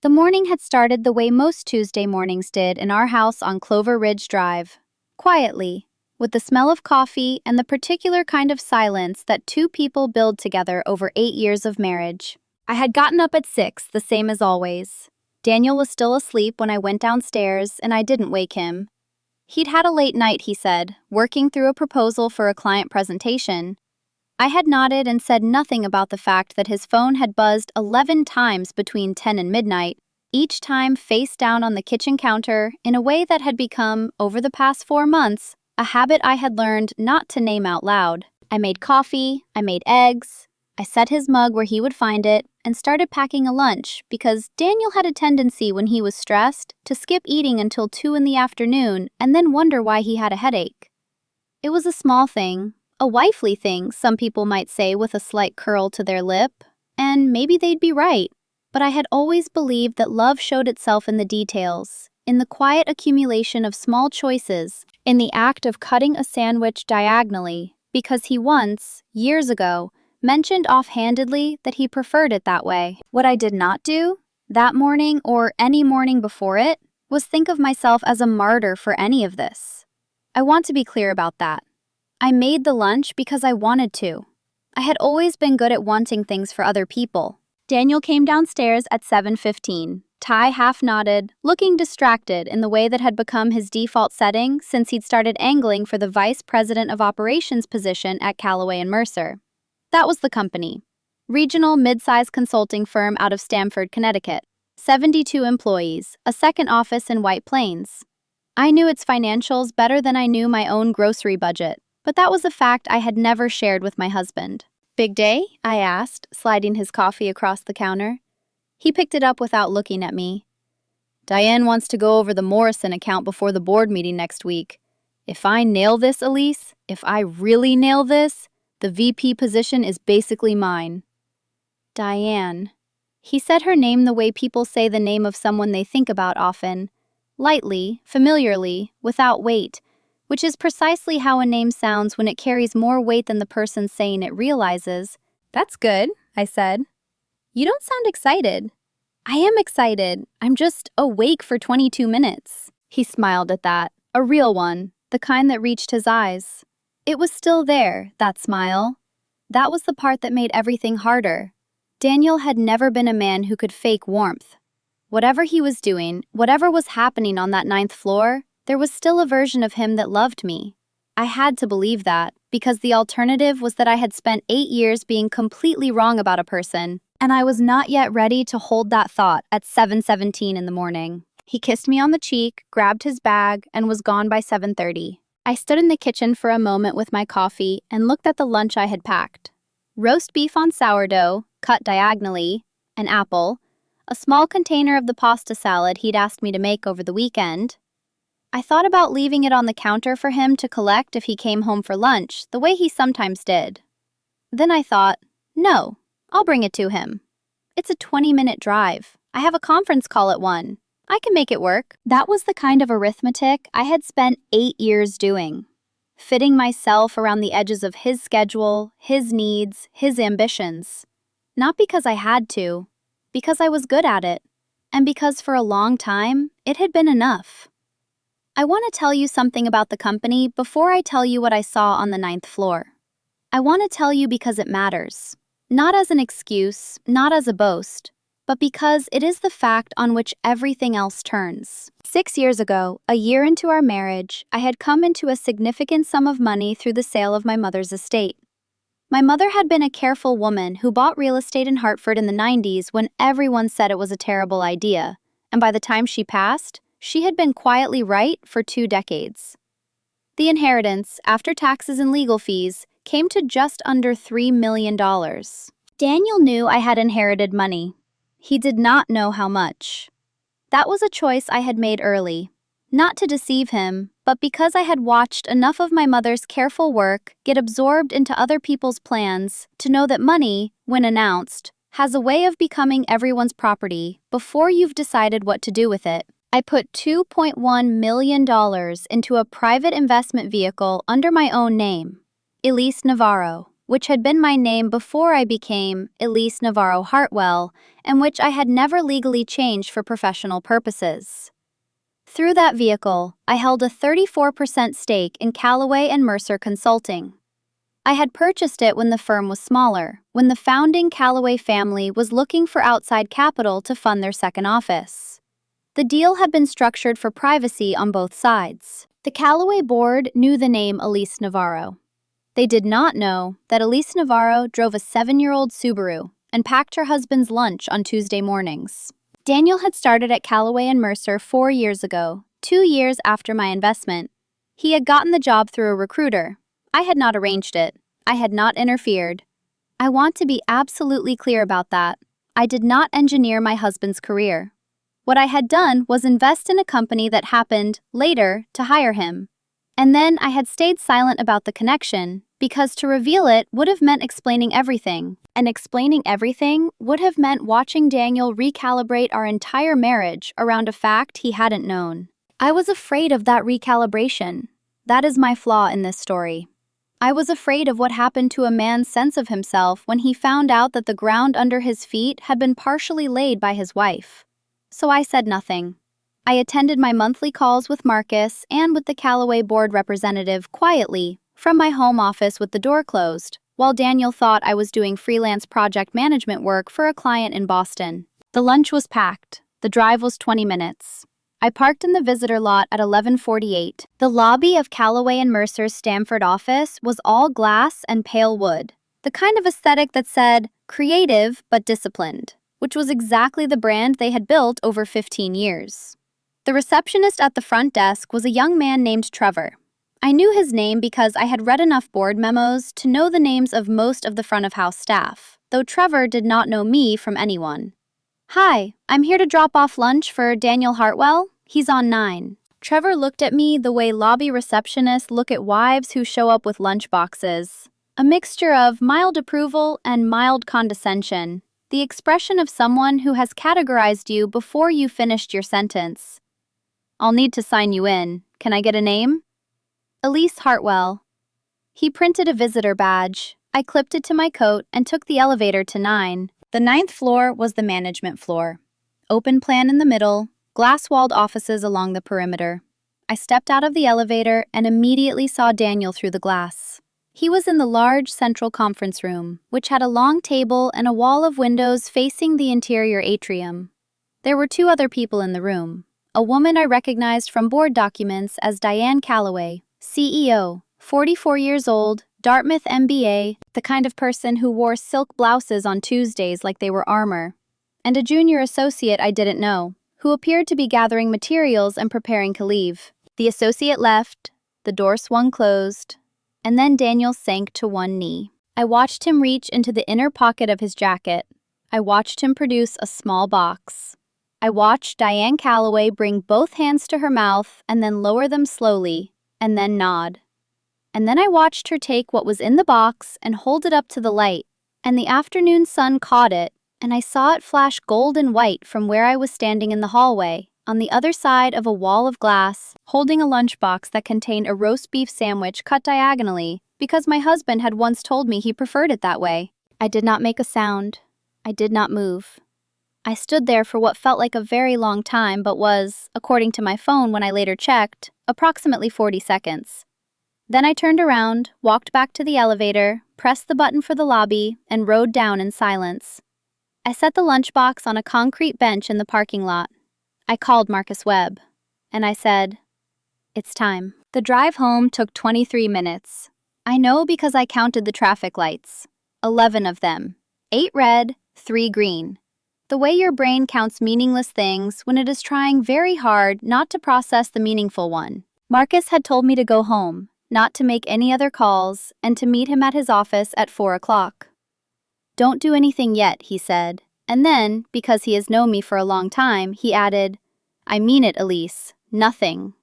The morning had started the way most Tuesday mornings did in our house on Clover Ridge Drive. Quietly, with the smell of coffee and the particular kind of silence that two people build together over 8 years of marriage. I had gotten up at 6, the same as always. Daniel was still asleep when I went downstairs, and I didn't wake him. He'd had a late night, he said, working through a proposal for a client presentation. I had nodded and said nothing about the fact that his phone had buzzed 11 times between 10 and midnight, each time face down on the kitchen counter in a way that had become, over the past 4 months, a habit I had learned not to name out loud. I made coffee, I made eggs, I set his mug where he would find it, and started packing a lunch because Daniel had a tendency when he was stressed to skip eating until 2 in the afternoon and then wonder why he had a headache. It was a small thing, a wifely thing, some people might say with a slight curl to their lip, and maybe they'd be right. But I had always believed that love showed itself in the details, in the quiet accumulation of small choices, in the act of cutting a sandwich diagonally, because he once, years ago, mentioned offhandedly that he preferred it that way. What I did not do, that morning or any morning before it, was think of myself as a martyr for any of this. I want to be clear about that. I made the lunch because I wanted to. I had always been good at wanting things for other people. Daniel came downstairs at 7:15. Ty half-nodded, looking distracted in the way that had become his default setting since he'd started angling for the vice president of operations position at Callaway and Mercer. That was the company. Regional mid-size consulting firm out of Stamford, Connecticut. 72 employees, a second office in White Plains. I knew its financials better than I knew my own grocery budget, but that was a fact I had never shared with my husband. "Big day?" I asked, sliding his coffee across the counter. He picked it up without looking at me. "Diane wants to go over the Morrison account before the board meeting next week. If I nail this, Elise, if I really nail this, the VP position is basically mine." Diane. He said her name the way people say the name of someone they think about often, lightly, familiarly, without weight, which is precisely how a name sounds when it carries more weight than the person saying it realizes. "That's good," I said. "You don't sound excited." "I am excited. I'm just awake for 22 minutes. He smiled at that, a real one, the kind that reached his eyes. It was still there, that smile. That was the part that made everything harder. Daniel had never been a man who could fake warmth. Whatever he was doing, whatever was happening on that 9th floor, there was still a version of him that loved me. I had to believe that, because the alternative was that I had spent 8 years being completely wrong about a person, and I was not yet ready to hold that thought at 7:17 in the morning. He kissed me on the cheek, grabbed his bag, and was gone by 7:30. I stood in the kitchen for a moment with my coffee and looked at the lunch I had packed. Roast beef on sourdough, cut diagonally, an apple, a small container of the pasta salad he'd asked me to make over the weekend. I thought about leaving it on the counter for him to collect if he came home for lunch, the way he sometimes did. Then I thought, no, I'll bring it to him. It's a 20-minute drive. I have a conference call at 1. I can make it work. That was the kind of arithmetic I had spent 8 years doing. Fitting myself around the edges of his schedule, his needs, his ambitions. Not because I had to, because I was good at it, and because for a long time, it had been enough. I want to tell you something about the company before I tell you what I saw on the 9th floor. I want to tell you because it matters. Not as an excuse, not as a boast, but because it is the fact on which everything else turns. 6 years ago, a year into our marriage, I had come into a significant sum of money through the sale of my mother's estate. My mother had been a careful woman who bought real estate in Hartford in the 90s when everyone said it was a terrible idea, and by the time she passed, she had been quietly right for 2 decades. The inheritance, after taxes and legal fees, came to just under $3 million. Daniel knew I had inherited money. He did not know how much. That was a choice I had made early, not to deceive him, but because I had watched enough of my mother's careful work get absorbed into other people's plans to know that money, when announced, has a way of becoming everyone's property before you've decided what to do with it. I put $2.1 million into a private investment vehicle under my own name, Elise Navarro, which had been my name before I became Elise Navarro Hartwell, and which I had never legally changed for professional purposes. Through that vehicle, I held a 34% stake in Callaway and Mercer Consulting. I had purchased it when the firm was smaller, when the founding Callaway family was looking for outside capital to fund their second office. The deal had been structured for privacy on both sides. The Callaway board knew the name Elise Navarro. They did not know that Elise Navarro drove a 7-year-old Subaru and packed her husband's lunch on Tuesday mornings. Daniel had started at Callaway and Mercer 4 years ago, 2 years after my investment. He had gotten the job through a recruiter. I had not arranged it. I had not interfered. I want to be absolutely clear about that. I did not engineer my husband's career. What I had done was invest in a company that happened, later, to hire him. And then I had stayed silent about the connection, because to reveal it would have meant explaining everything. And explaining everything would have meant watching Daniel recalibrate our entire marriage around a fact he hadn't known. I was afraid of that recalibration. That is my flaw in this story. I was afraid of what happened to a man's sense of himself when he found out that the ground under his feet had been partially laid by his wife. So I said nothing. I attended my monthly calls with Marcus and with the Callaway board representative quietly from my home office with the door closed, while Daniel thought I was doing freelance project management work for a client in Boston. The lunch was packed. The drive was 20 minutes. I parked in the visitor lot at 11:48. The lobby of Callaway and Mercer's Stamford office was all glass and pale wood, the kind of aesthetic that said, creative but disciplined, which was exactly the brand they had built over 15 years. The receptionist at the front desk was a young man named Trevor. I knew his name because I had read enough board memos to know the names of most of the front-of-house staff, though Trevor did not know me from anyone. "Hi, I'm here to drop off lunch for Daniel Hartwell. He's on 9. Trevor looked at me the way lobby receptionists look at wives who show up with lunch boxes. A mixture of mild approval and mild condescension, the expression of someone who has categorized you before you finished your sentence. "I'll need to sign you in. Can I get a name?" "Elise Hartwell." He printed a visitor badge. I clipped it to my coat and took the elevator to 9. The 9th floor was the management floor. Open plan in the middle, glass-walled offices along the perimeter. I stepped out of the elevator and immediately saw Daniel through the glass. He was in the large central conference room, which had a long table and a wall of windows facing the interior atrium. There were 2 other people in the room. A woman I recognized from board documents as Diane Callaway, CEO, 44 years old, Dartmouth MBA, the kind of person who wore silk blouses on Tuesdays like they were armor. And a junior associate I didn't know, who appeared to be gathering materials and preparing to leave. The associate left, the door swung closed, and then Daniel sank to one knee. I watched him reach into the inner pocket of his jacket. I watched him produce a small box. I watched Diane Callaway bring both hands to her mouth and then lower them slowly, and then nod. And then I watched her take what was in the box and hold it up to the light, and the afternoon sun caught it, and I saw it flash gold and white from where I was standing in the hallway, on the other side of a wall of glass, holding a lunchbox that contained a roast beef sandwich cut diagonally, because my husband had once told me he preferred it that way. I did not make a sound. I did not move. I stood there for what felt like a very long time but was, according to my phone when I later checked, approximately 40 seconds. Then I turned around, walked back to the elevator, pressed the button for the lobby, and rode down in silence. I set the lunchbox on a concrete bench in the parking lot. I called Marcus Webb, and I said, "It's time." The drive home took 23 minutes. I know because I counted the traffic lights. 11 of them. 8 red, 3 green. The way your brain counts meaningless things when it is trying very hard not to process the meaningful one. Marcus had told me to go home, not to make any other calls, and to meet him at his office at 4 o'clock. "Don't do anything yet," he said. And then, because he has known me for a long time, he added, "I mean it, Elise. Nothing."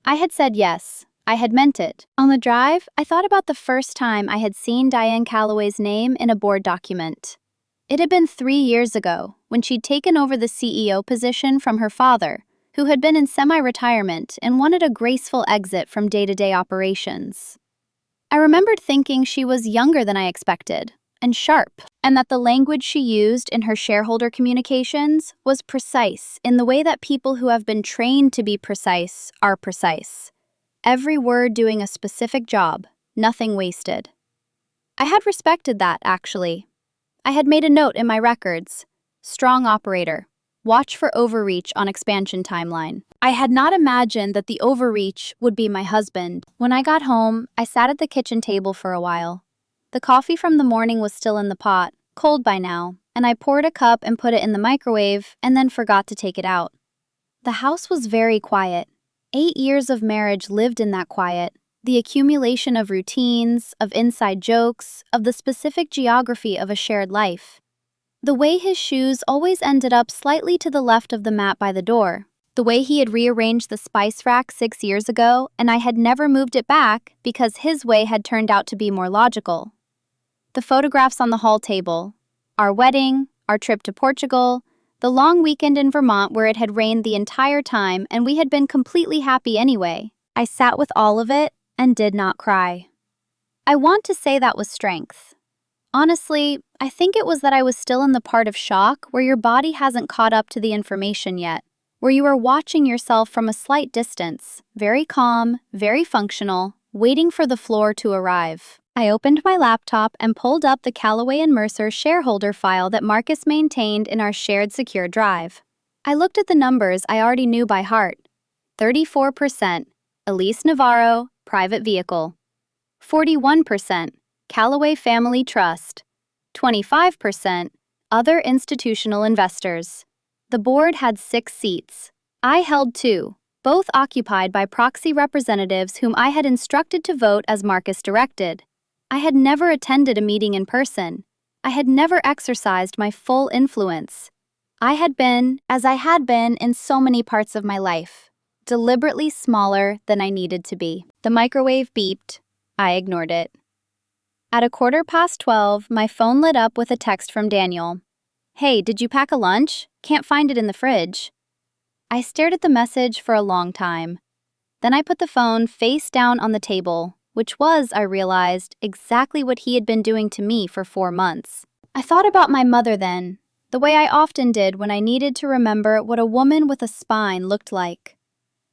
I had said yes. I had meant it. On the drive, I thought about the first time I had seen Diane Callaway's name in a board document. It had been 3 years ago, when she'd taken over the CEO position from her father, who had been in semi-retirement and wanted a graceful exit from day-to-day operations. I remembered thinking she was younger than I expected, and sharp, and that the language she used in her shareholder communications was precise in the way that people who have been trained to be precise are precise. Every word doing a specific job, nothing wasted. I had respected that, actually. I had made a note in my records. Strong operator. Watch for overreach on expansion timeline. I had not imagined that the overreach would be my husband. When I got home, I sat at the kitchen table for a while. The coffee from the morning was still in the pot, cold by now, and I poured a cup and put it in the microwave and then forgot to take it out. The house was very quiet. 8 years of marriage lived in that quiet. The accumulation of routines, of inside jokes, of the specific geography of a shared life. The way his shoes always ended up slightly to the left of the mat by the door. The way he had rearranged the spice rack 6 years ago, and I had never moved it back because his way had turned out to be more logical. The photographs on the hall table. Our wedding, our trip to Portugal, the long weekend in Vermont where it had rained the entire time and we had been completely happy anyway. I sat with all of it and did not cry. I want to say that was strength. Honestly, I think it was that I was still in the part of shock where your body hasn't caught up to the information yet, where you are watching yourself from a slight distance, very calm, very functional, waiting for the floor to arrive. I opened my laptop and pulled up the Callaway and Mercer shareholder file that Marcus maintained in our shared secure drive. I looked at the numbers I already knew by heart. 34%, Elise Navarro, private vehicle. 41%, Callaway Family Trust. 25%, other institutional investors. The board had 6 seats. I held 2, both occupied by proxy representatives whom I had instructed to vote as Marcus directed. I had never attended a meeting in person. I had never exercised my full influence. I had been, as I had been in so many parts of my life, deliberately smaller than I needed to be. The microwave beeped. I ignored it. At 12:15, my phone lit up with a text from Daniel. "Hey, did you pack a lunch? Can't find it in the fridge." I stared at the message for a long time. Then I put the phone face down on the table, which was, I realized, exactly what he had been doing to me for 4 months. I thought about my mother then, the way I often did when I needed to remember what a woman with a spine looked like.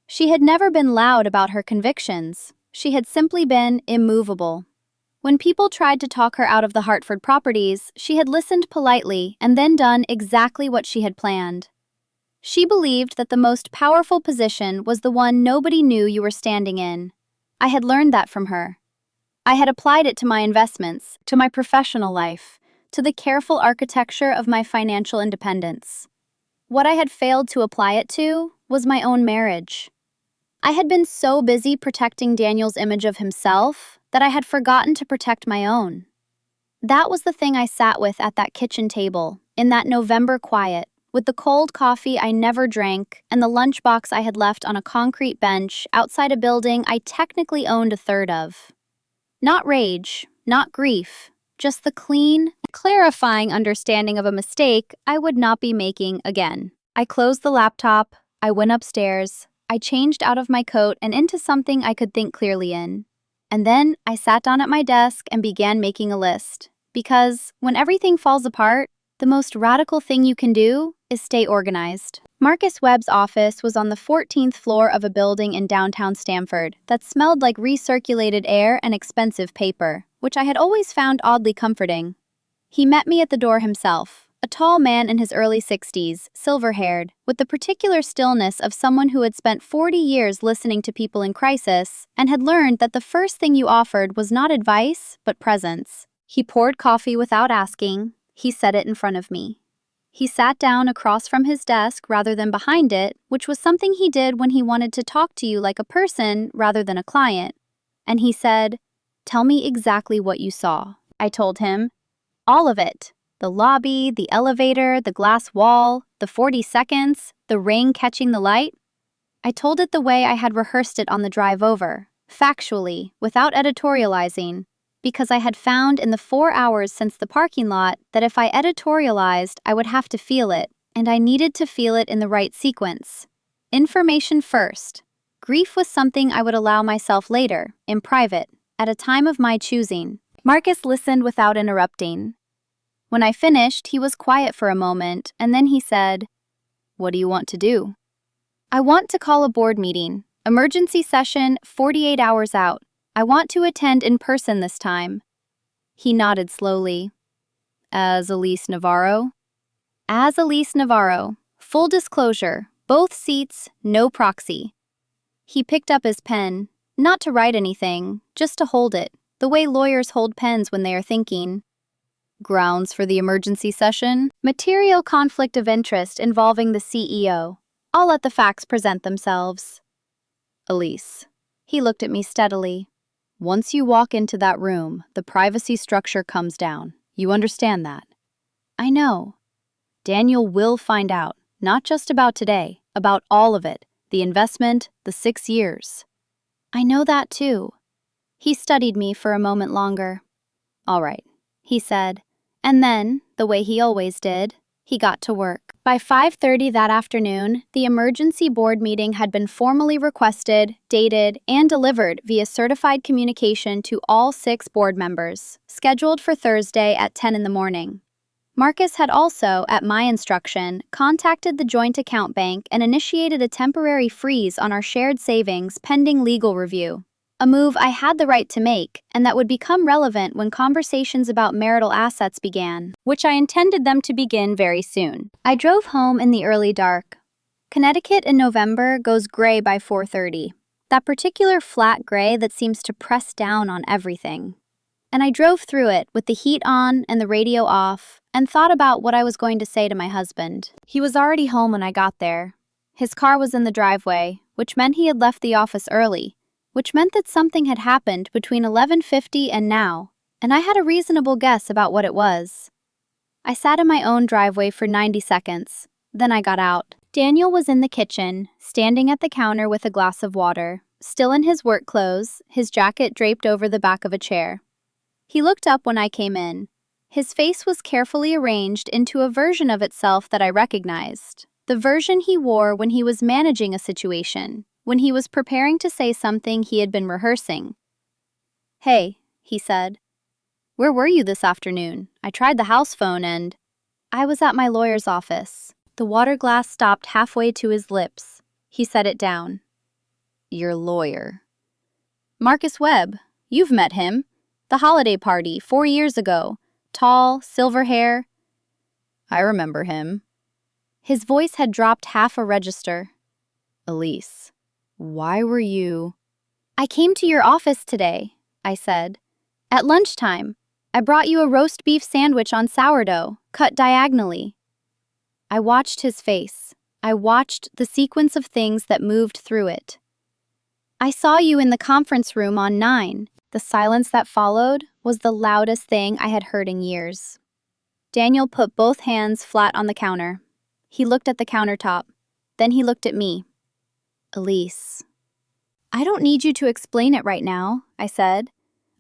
She had never been loud about her convictions. She had simply been immovable. When people tried to talk her out of the Hartford properties, she had listened politely and then done exactly what she had planned. She believed that the most powerful position was the one nobody knew you were standing in. I had learned that from her. I had applied it to my investments, to my professional life, to the careful architecture of my financial independence. What I had failed to apply it to was my own marriage. I had been so busy protecting Daniel's image of himself that I had forgotten to protect my own. That was the thing I sat with at that kitchen table, in that November quiet, with the cold coffee I never drank and the lunchbox I had left on a concrete bench outside a building I technically owned a third of. Not rage, not grief, just the clean, clarifying understanding of a mistake I would not be making again. I closed the laptop, I went upstairs, I changed out of my coat and into something I could think clearly in. And then I sat down at my desk and began making a list. Because when everything falls apart, the most radical thing you can do is stay organized. Marcus Webb's office was on the 14th floor of a building in downtown Stamford that smelled like recirculated air and expensive paper, which I had always found oddly comforting. He met me at the door himself, a tall man in his early 60s, silver-haired, with the particular stillness of someone who had spent 40 years listening to people in crisis and had learned that the first thing you offered was not advice, but presence. He poured coffee without asking. He set it in front of me. He sat down across from his desk rather than behind it, which was something he did when he wanted to talk to you like a person rather than a client. And he said, "Tell me exactly what you saw." I told him, "All of it. The lobby, the elevator, the glass wall, the 40 seconds, the rain catching the light." I told it the way I had rehearsed it on the drive over, factually, without editorializing, because I had found in the 4 hours since the parking lot that if I editorialized, I would have to feel it, and I needed to feel it in the right sequence. Information first. Grief was something I would allow myself later, in private, at a time of my choosing. Marcus listened without interrupting. When I finished, he was quiet for a moment, and then he said, "What do you want to do?" "I want to call a board meeting. Emergency session 48 hours out. I want to attend in person this time." He nodded slowly. "As Elise Navarro?" "As Elise Navarro. Full disclosure, both seats, no proxy." He picked up his pen, not to write anything, just to hold it, the way lawyers hold pens when they are thinking. "Grounds for the emergency session? Material conflict of interest involving the CEO. I'll let the facts present themselves." "Elise." He looked at me steadily. "Once you walk into that room, the privacy structure comes down. You understand that?" "I know." "Daniel will find out, not just about today, about all of it, the investment, the 6 years." "I know that too." He studied me for a moment longer. "All right," he said, and then, the way he always did, he got to work. By 5:30 that afternoon, the emergency board meeting had been formally requested, dated, and delivered via certified communication to all 6 board members, scheduled for Thursday at 10 in the morning. Marcus had also, at my instruction, contacted the joint account bank and initiated a temporary freeze on our shared savings pending legal review. A move I had the right to make, and that would become relevant when conversations about marital assets began, which I intended them to begin very soon. I drove home in the early dark. Connecticut in November goes gray by 4:30, that particular flat gray that seems to press down on everything. And I drove through it with the heat on and the radio off, and thought about what I was going to say to my husband. He was already home when I got there. His car was in the driveway, which meant he had left the office early, which meant that something had happened between 11:50 and now, and I had a reasonable guess about what it was. I sat in my own driveway for 90 seconds, then I got out. Daniel was in the kitchen, standing at the counter with a glass of water, still in his work clothes, his jacket draped over the back of a chair. He looked up when I came in. His face was carefully arranged into a version of itself that I recognized, the version he wore when he was managing a situation, when he was preparing to say something he had been rehearsing. "Hey," he said. "Where were you this afternoon? I tried the house phone and—" "I was at my lawyer's office." The water glass stopped halfway to his lips. He set it down. "Your lawyer?" "Marcus Webb. You've met him. The holiday party, 4 years ago. Tall, silver hair." "I remember him." His voice had dropped half a register. "Elise, why were you—" "I came to your office today," I said. "At lunchtime. I brought you a roast beef sandwich on sourdough, cut diagonally." I watched his face. I watched the sequence of things that moved through it. "I saw you in the conference room on 9. The silence that followed was the loudest thing I had heard in years. Daniel put both hands flat on the counter. He looked at the countertop. Then he looked at me. "Elise." "I don't need you to explain it right now," I said.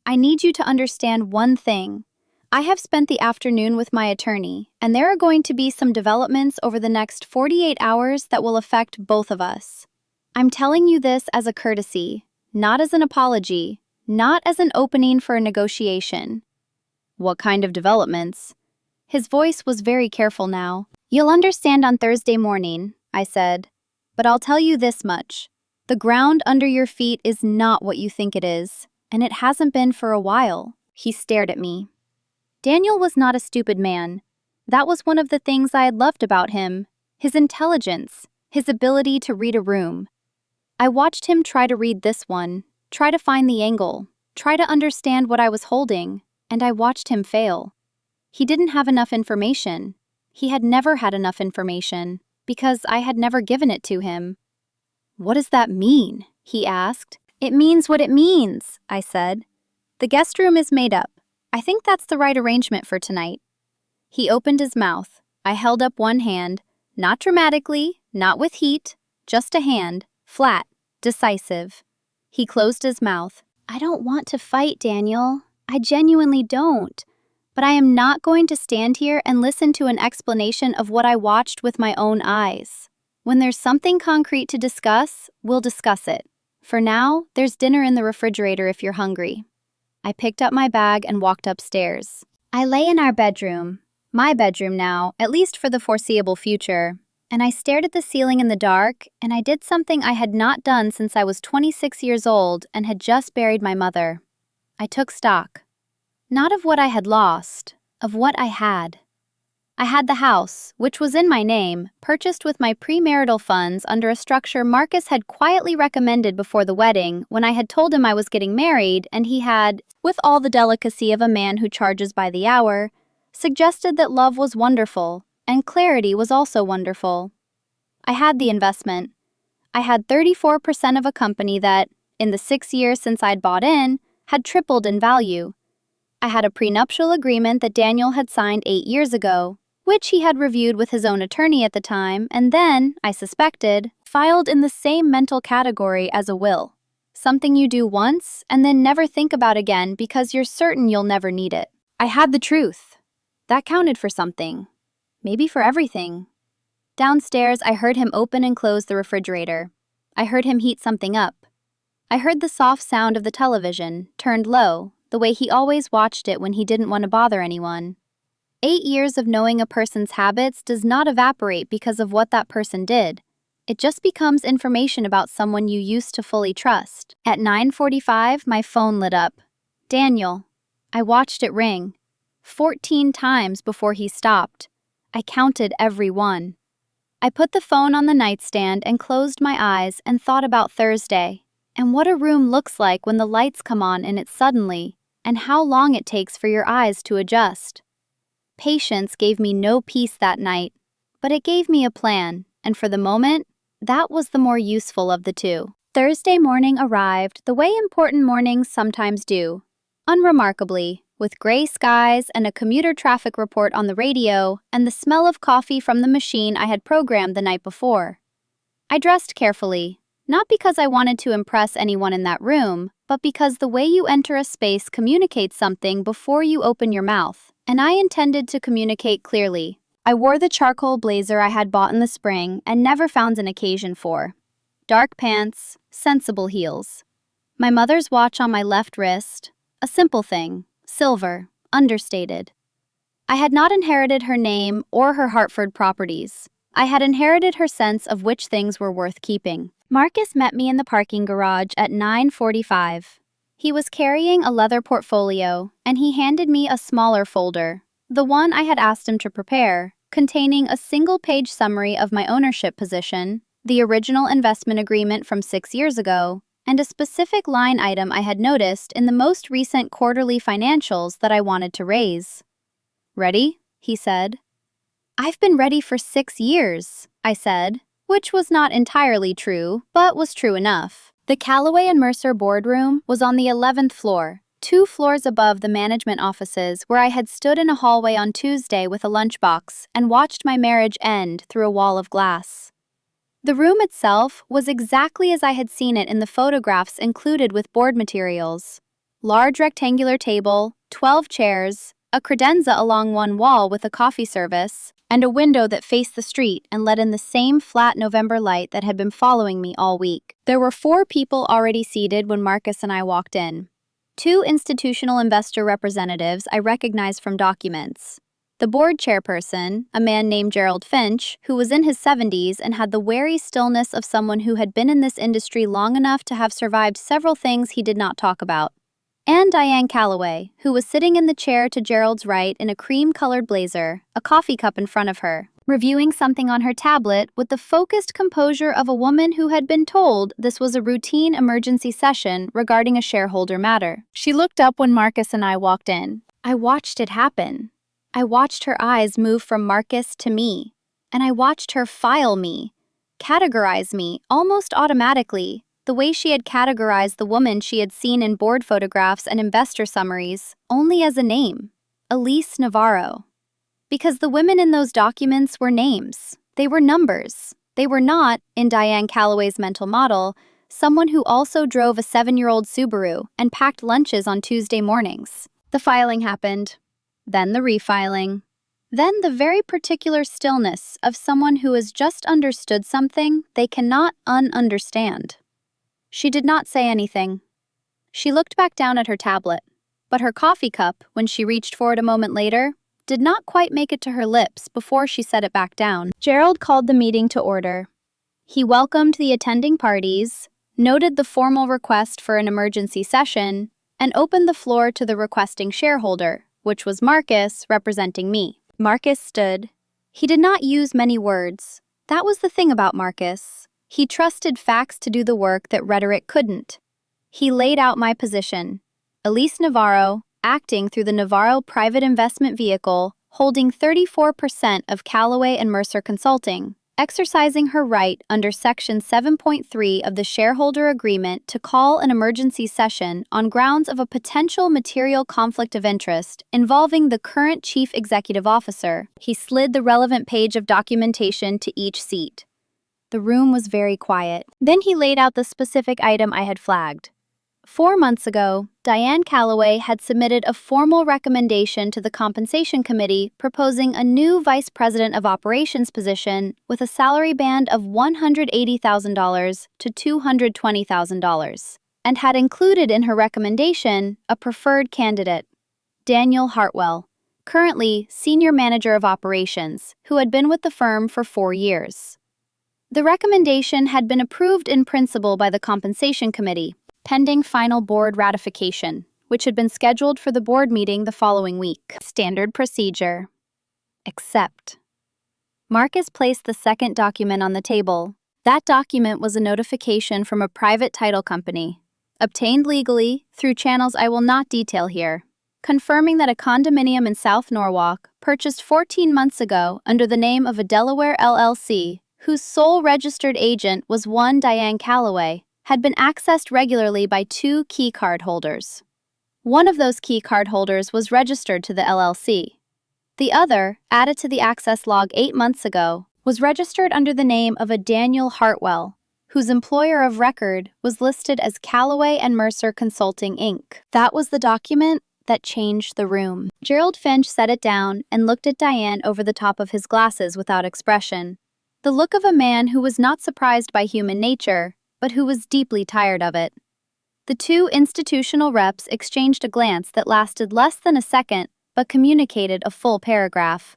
"I need you to understand one thing. I have spent the afternoon with my attorney, and there are going to be some developments over the next 48 hours that will affect both of us. I'm telling you this as a courtesy, not as an apology, not as an opening for a negotiation." "What kind of developments?" His voice was very careful now. "You'll understand on Thursday morning," I said. "But I'll tell you this much. The ground under your feet is not what you think it is, and it hasn't been for a while." He stared at me. Daniel was not a stupid man. That was one of the things I had loved about him, his intelligence, his ability to read a room. I watched him try to read this one, try to find the angle, try to understand what I was holding, and I watched him fail. He didn't have enough information. He had never had enough information, because I had never given it to him. "What does that mean?" he asked. "It means what it means," I said. "The guest room is made up. I think that's the right arrangement for tonight." He opened his mouth. I held up one hand, not dramatically, not with heat, just a hand, flat, decisive. He closed his mouth. "I don't want to fight, Daniel. I genuinely don't. But I am not going to stand here and listen to an explanation of what I watched with my own eyes. When there's something concrete to discuss, we'll discuss it. For now, there's dinner in the refrigerator if you're hungry." I picked up my bag and walked upstairs. I lay in our bedroom, my bedroom now, at least for the foreseeable future, and I stared at the ceiling in the dark, and I did something I had not done since I was 26 years old and had just buried my mother. I took stock. Not of what I had lost, of what I had. I had the house, which was in my name, purchased with my premarital funds under a structure Marcus had quietly recommended before the wedding when I had told him I was getting married, and he had, with all the delicacy of a man who charges by the hour, suggested that love was wonderful, and clarity was also wonderful. I had the investment. I had 34% of a company that, in the 6 years since I'd bought in, had tripled in value. I had a prenuptial agreement that Daniel had signed 8 years ago, which he had reviewed with his own attorney at the time, and then, I suspected, filed in the same mental category as a will. Something you do once and then never think about again because you're certain you'll never need it. I had the truth. That counted for something. Maybe for everything. Downstairs, I heard him open and close the refrigerator. I heard him heat something up. I heard the soft sound of the television, turned low, the way he always watched it when he didn't want to bother anyone. 8 years of knowing a person's habits does not evaporate because of what that person did. It just becomes information about someone you used to fully trust. At 9:45, my phone lit up. Daniel. I watched it ring. 14 times before he stopped. I counted every one. I put the phone on the nightstand and closed my eyes and thought about Thursday, and what a room looks like when the lights come on in it suddenly, and how long it takes for your eyes to adjust. Patience gave me no peace that night, but it gave me a plan, and for the moment, that was the more useful of the two. Thursday morning arrived the way important mornings sometimes do, unremarkably, with gray skies and a commuter traffic report on the radio and the smell of coffee from the machine I had programmed the night before. I dressed carefully, not because I wanted to impress anyone in that room, but because the way you enter a space communicates something before you open your mouth, and I intended to communicate clearly. I wore the charcoal blazer I had bought in the spring and never found an occasion for. Dark pants, sensible heels. My mother's watch on my left wrist, a simple thing, silver, understated. I had not inherited her name or her Hartford properties. I had inherited her sense of which things were worth keeping. Marcus met me in the parking garage at 9:45. He was carrying a leather portfolio, and he handed me a smaller folder, the one I had asked him to prepare, containing a single-page summary of my ownership position, the original investment agreement from 6 years ago, and a specific line item I had noticed in the most recent quarterly financials that I wanted to raise. "Ready?" he said. "I've been ready for 6 years," I said, which was not entirely true, but was true enough. The Callaway and Mercer boardroom was on the 11th floor, 2 floors above the management offices where I had stood in a hallway on Tuesday with a lunchbox and watched my marriage end through a wall of glass. The room itself was exactly as I had seen it in the photographs included with board materials. Large rectangular table, 12 chairs, a credenza along one wall with a coffee service, and a window that faced the street and let in the same flat November light that had been following me all week. There were 4 people already seated when Marcus and I walked in. 2 institutional investor representatives I recognized from documents. The board chairperson, a man named Gerald Finch, who was in his 70s and had the wary stillness of someone who had been in this industry long enough to have survived several things he did not talk about. And Diane Callaway, who was sitting in the chair to Gerald's right in a cream-colored blazer, a coffee cup in front of her, reviewing something on her tablet with the focused composure of a woman who had been told this was a routine emergency session regarding a shareholder matter. She looked up when Marcus and I walked in. I watched it happen. I watched her eyes move from Marcus to me, and I watched her file me, categorize me almost automatically, the way she had categorized the woman she had seen in board photographs and investor summaries, only as a name, Elise Navarro. Because the women in those documents were names. They were numbers. They were not, in Diane Callaway's mental model, someone who also drove a 7-year-old Subaru and packed lunches on Tuesday mornings. The filing happened. Then the refiling. Then the very particular stillness of someone who has just understood something they cannot ununderstand. She did not say anything. She looked back down at her tablet. But her coffee cup, when she reached for it a moment later, did not quite make it to her lips before she set it back down. Gerald called the meeting to order. He welcomed the attending parties, noted the formal request for an emergency session, and opened the floor to the requesting shareholder, which was Marcus, representing me. Marcus stood. He did not use many words. That was the thing about Marcus. He trusted facts to do the work that rhetoric couldn't. He laid out my position. Elise Navarro, acting through the Navarro Private Investment Vehicle, holding 34% of Callaway and Mercer Consulting, exercising her right under Section 7.3 of the shareholder agreement to call an emergency session on grounds of a potential material conflict of interest involving the current chief executive officer. He slid the relevant page of documentation to each seat. The room was very quiet. Then he laid out the specific item I had flagged. 4 months ago, Diane Callaway had submitted a formal recommendation to the Compensation Committee proposing a new Vice President of Operations position with a salary band of $180,000 to $220,000, and had included in her recommendation a preferred candidate, Daniel Hartwell, currently Senior Manager of Operations, who had been with the firm for 4 years. The recommendation had been approved in principle by the Compensation Committee, pending final board ratification, which had been scheduled for the board meeting the following week. Standard procedure. Accept. Marcus placed the second document on the table. That document was a notification from a private title company, obtained legally through channels I will not detail here, confirming that a condominium in South Norwalk, purchased 14 months ago under the name of a Delaware LLC, whose sole registered agent was one Diane Callaway, had been accessed regularly by 2 key card holders. One of those key card holders was registered to the LLC. The other, added to the access log 8 months ago, was registered under the name of a Daniel Hartwell, whose employer of record was listed as Callaway and Mercer Consulting, Inc. That was the document that changed the room. Gerald Finch set it down and looked at Diane over the top of his glasses without expression. The look of a man who was not surprised by human nature, but who was deeply tired of it. The 2 institutional reps exchanged a glance that lasted less than a second, but communicated a full paragraph.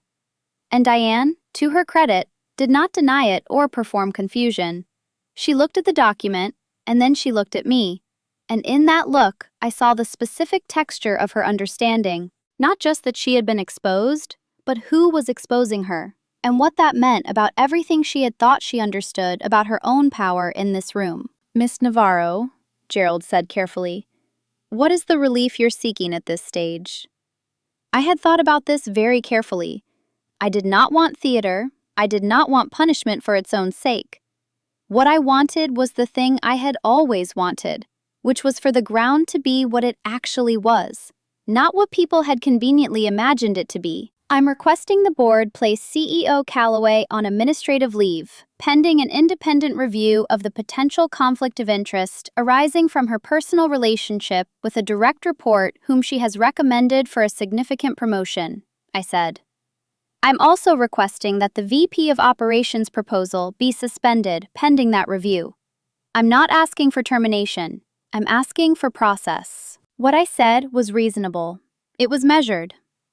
And Diane, to her credit, did not deny it or perform confusion. She looked at the document, and then she looked at me, and in that look, I saw the specific texture of her understanding, not just that she had been exposed, but who was exposing her, and what that meant about everything she had thought she understood about her own power in this room. Miss Navarro, Gerald said carefully, what is the relief you're seeking at this stage? I had thought about this very carefully. I did not want theater. I did not want punishment for its own sake. What I wanted was the thing I had always wanted, which was for the ground to be what it actually was, not what people had conveniently imagined it to be. I'm requesting the board place CEO Callaway on administrative leave, pending an independent review of the potential conflict of interest arising from her personal relationship with a direct report whom she has recommended for a significant promotion, I said. I'm also requesting that the VP of Operations proposal be suspended pending that review. I'm not asking for termination. I'm asking for process. What I said was reasonable. It was measured.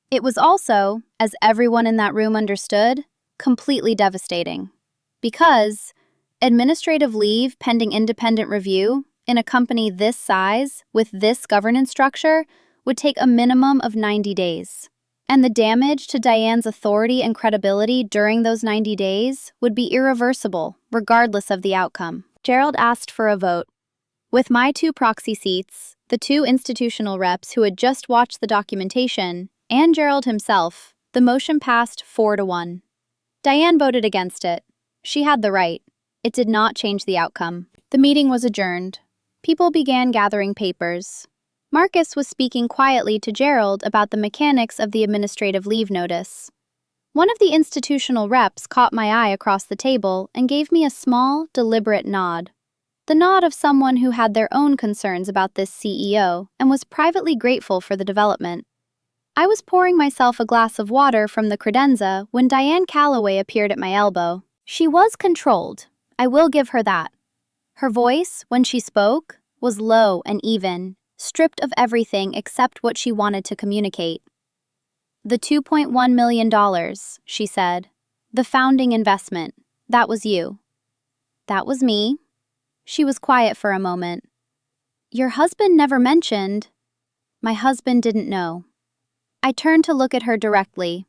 It was also, as everyone in that room understood, completely devastating. Because administrative leave pending independent review in a company this size, with this governance structure, would take a minimum of 90 days. And the damage to Diane's authority and credibility during those 90 days would be irreversible, regardless of the outcome. Gerald asked for a vote. With my 2 proxy seats, the 2 institutional reps who had just watched the documentation, and Gerald himself, the motion passed 4-1. Diane voted against it. She had the right. It did not change the outcome. The meeting was adjourned. People began gathering papers. Marcus was speaking quietly to Gerald about the mechanics of the administrative leave notice. One of the institutional reps caught my eye across the table and gave me a small, deliberate nod. The nod of someone who had their own concerns about this CEO and was privately grateful for the development. I was pouring myself a glass of water from the credenza when Diane Callaway appeared at my elbow. She was controlled. I will give her that. Her voice, when she spoke, was low and even, stripped of everything except what she wanted to communicate. "The $2.1 million, she said. "The founding investment. That was you." "That was me." She was quiet for a moment. "Your husband never mentioned—" "My husband didn't know." I turned to look at her directly.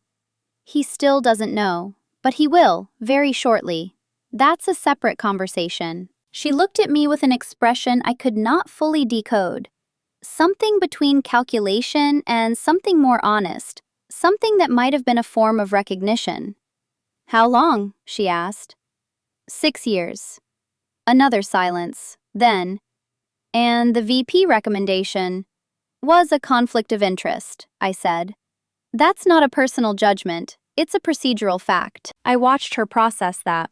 "He still doesn't know, but he will, very shortly. That's a separate conversation." She looked at me with an expression I could not fully decode. Something between calculation and something more honest. Something that might have been a form of recognition. "How long?" she asked. 6 years. Another silence. Then, "And the VP recommendation was a conflict of interest," I said. "That's not a personal judgment, it's a procedural fact." I watched her process that.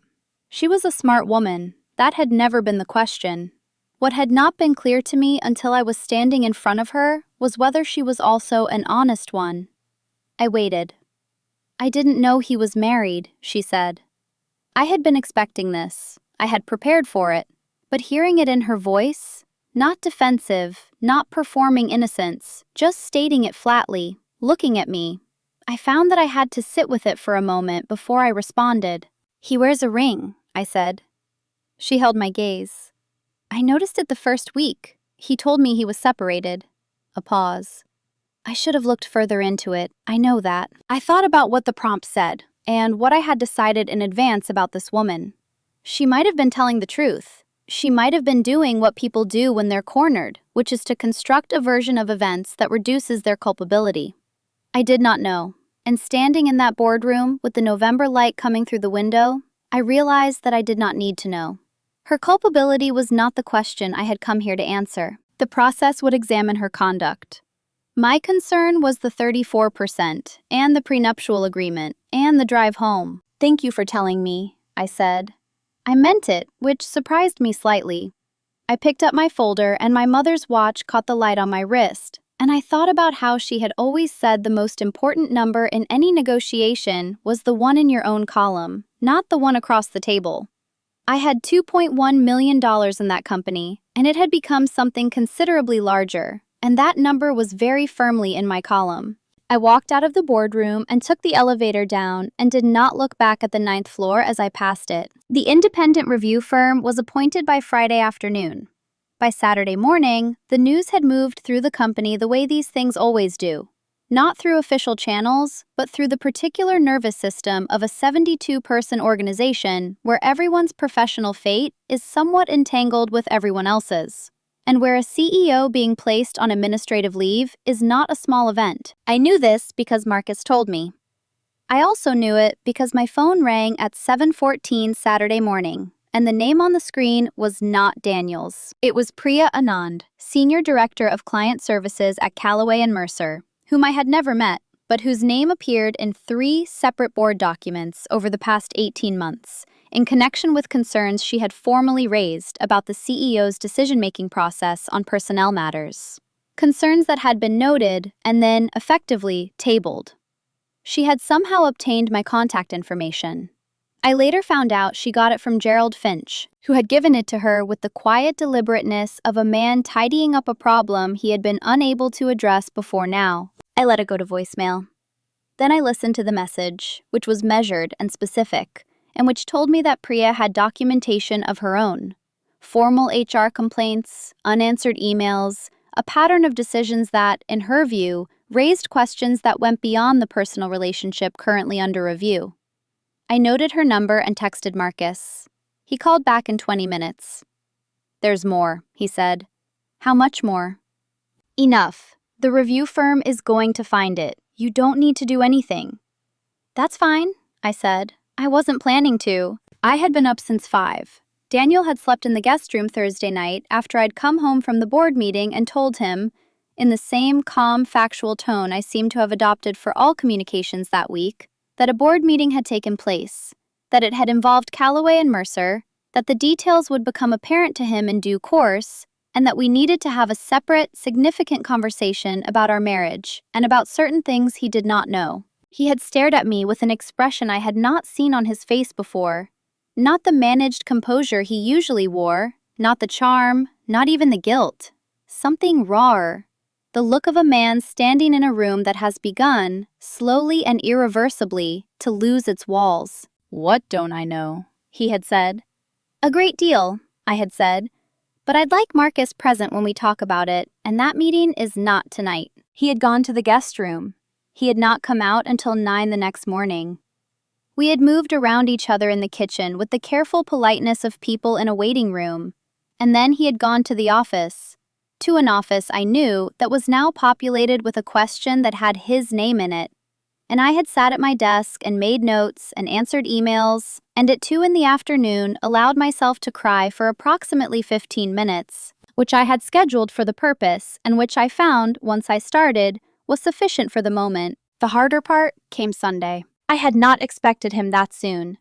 She was a smart woman. That had never been the question. What had not been clear to me until I was standing in front of her was whether she was also an honest one. I waited. "I didn't know he was married," she said. I had been expecting this. I had prepared for it. But hearing it in her voice, not defensive, not performing innocence, just stating it flatly, looking at me, I found that I had to sit with it for a moment before I responded. "He wears a ring," I said. She held my gaze. "I noticed it the first week. He told me he was separated." A pause. "I should have looked further into it, I know that." I thought about what the prompt said, and what I had decided in advance about this woman. She might have been telling the truth. She might have been doing what people do when they're cornered, which is to construct a version of events that reduces their culpability. I did not know, and standing in that boardroom with the November light coming through the window, I realized that I did not need to know. Her culpability was not the question I had come here to answer. The process would examine her conduct. My concern was the 34%, and the prenuptial agreement, and the drive home. "Thank you for telling me," I said. I meant it, which surprised me slightly. I picked up my folder, and my mother's watch caught the light on my wrist, and I thought about how she had always said the most important number in any negotiation was the one in your own column, not the one across the table. I had $2.1 million in that company, and it had become something considerably larger, and that number was very firmly in my column. I walked out of the boardroom and took the elevator down and did not look back at the 9th floor as I passed it. The independent review firm was appointed by Friday afternoon. By Saturday morning, the news had moved through the company the way these things always do. Not through official channels, but through the particular nervous system of a 72-person organization where everyone's professional fate is somewhat entangled with everyone else's, and where a CEO being placed on administrative leave is not a small event. I knew this because Marcus told me. I also knew it because my phone rang at 7:14 Saturday morning, and the name on the screen was not Daniel's. It was Priya Anand, Senior Director of Client Services at Callaway and Mercer, whom I had never met, but whose name appeared in 3 separate board documents over the past 18 months, in connection with concerns she had formally raised about the CEO's decision-making process on personnel matters. Concerns that had been noted and then, effectively, tabled. She had somehow obtained my contact information. I later found out she got it from Gerald Finch, who had given it to her with the quiet deliberateness of a man tidying up a problem he had been unable to address before now. I let it go to voicemail. Then I listened to the message, which was measured and specific, and which told me that Priya had documentation of her own. Formal HR complaints, unanswered emails, a pattern of decisions that, in her view, raised questions that went beyond the personal relationship currently under review. I noted her number and texted Marcus. He called back in 20 minutes. "There's more," he said. "How much more?" "Enough. The review firm is going to find it. You don't need to do anything." "That's fine," I said. I wasn't planning to. I had been up since 5. Daniel had slept in the guest room Thursday night after I'd come home from the board meeting and told him, in the same calm, factual tone I seemed to have adopted for all communications that week, that a board meeting had taken place, that it had involved Callaway and Mercer, that the details would become apparent to him in due course, and that we needed to have a separate, significant conversation about our marriage and about certain things he did not know. He had stared at me with an expression I had not seen on his face before. Not the managed composure he usually wore, not the charm, not even the guilt. something rawer. The look of a man standing in a room that has begun, slowly and irreversibly, to lose its walls. "What don't I know?" he had said. "A great deal," I had said. "But I'd like Marcus present when we talk about it, and that meeting is not tonight." He had gone to the guest room. He had not come out until 9 the next morning. We had moved around each other in the kitchen with the careful politeness of people in a waiting room, and then he had gone to the office. To an office I knew that was now populated with a question that had his name in it. And I had sat at my desk and made notes and answered emails, and at 2 in the afternoon allowed myself to cry for approximately 15 minutes, which I had scheduled for the purpose and which I found, once I started, was sufficient for the moment. The harder part came Sunday. I had not expected him that soon.